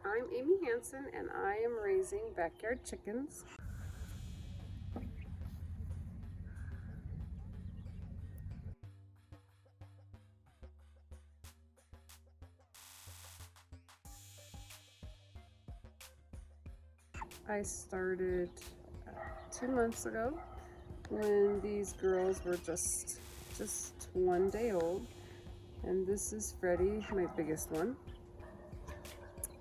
I'm Aimie Hansen and I am raising backyard chickens. I started 2 months ago when these girls were just 1 day old, and this is Freddie, my biggest one.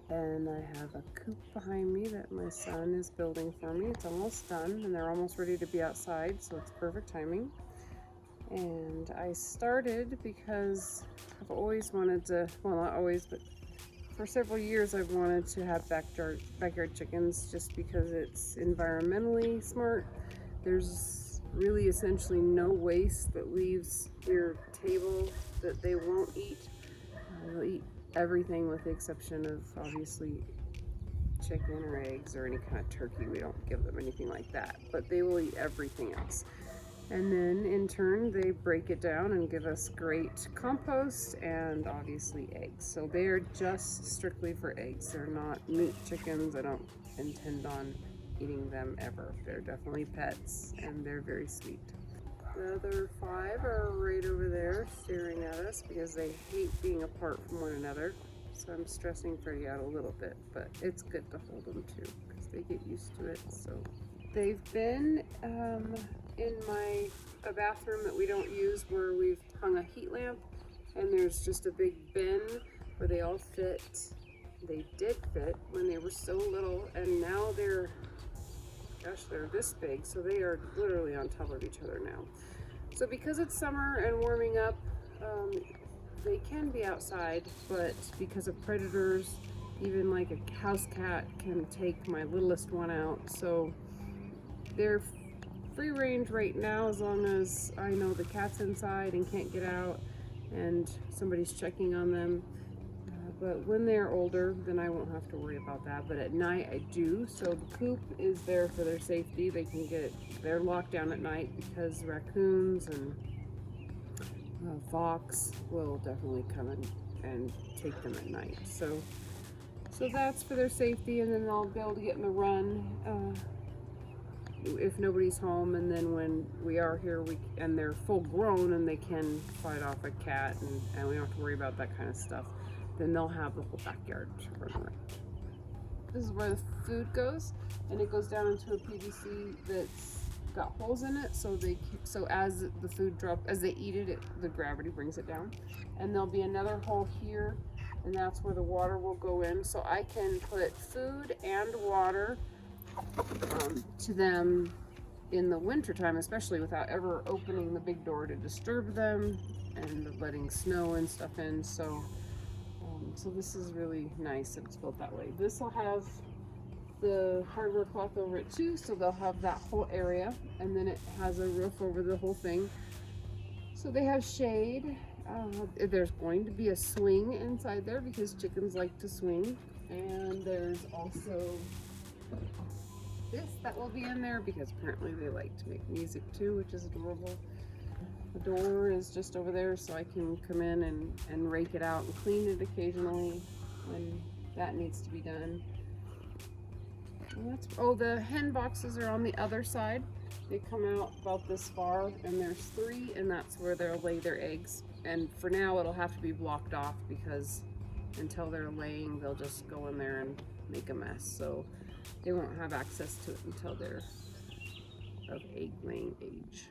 And I have a coop behind me that my son is building for me. It's almost done and they're almost ready to be outside, so it's perfect timing. And I started because I've always wanted to, well, not always, but for several years I've wanted to have backyard chickens, just because it's environmentally smart. There's really essentially no waste that leaves your table that they won't eat. They'll eat everything with the exception of obviously chicken or eggs or any kind of turkey. We don't give them anything like that, but they will eat everything else. And then in turn they break it down and give us great compost and obviously eggs. So they are just strictly for eggs. They're not meat chickens. I don't intend on eating them ever. They're definitely pets and they're very sweet. The other 5 are right over there staring at us because they hate being apart from one another. So I'm stressing Freddie out a little bit, but it's good to hold them too because they get used to it. So they've been in a bathroom that we don't use, where we've hung a heat lamp, and there's just a big bin where they all fit. They did fit when they were so little, and now they're this big, so they are literally on top of each other now. So because it's summer and warming up, they can be outside, but because of predators, even like a house cat can take my littlest one out. So they're free range right now, as long as I know the cat's inside and can't get out and somebody's checking on them. But when they're older, then I won't have to worry about that. But at night I do. So the coop is there for their safety. They're locked down at night because raccoons and fox will definitely come in and take them at night. So that's for their safety, and then they'll be able to get in the run if nobody's home. And then when we are here, and they're full grown and they can fight off a cat, and we don't have to worry about that kind of stuff, then they'll have the whole backyard to run around. This is where the food goes, and it goes down into a PVC that's got holes in it, so as the food as they eat it, the gravity brings it down. And there'll be another hole here, and that's where the water will go in. So I can put food and water to them in the winter time, especially, without ever opening the big door to disturb them and letting snow and stuff in. So this is really nice that it's built that way. This will have the hardware cloth over it too, so they'll have that whole area, and then it has a roof over the whole thing, so they have shade. There's going to be a swing inside there because chickens like to swing, and there's also this that will be in there because apparently they like to make music too, which is adorable. The door is just over there, so I can come in and rake it out and clean it occasionally when that needs to be done. The hen boxes are on the other side. They come out about this far, and there's 3, and that's where they'll lay their eggs. And for now it'll have to be blocked off because until they're laying, they'll just go in there and make a mess. So they won't have access to it until they're of egg laying age.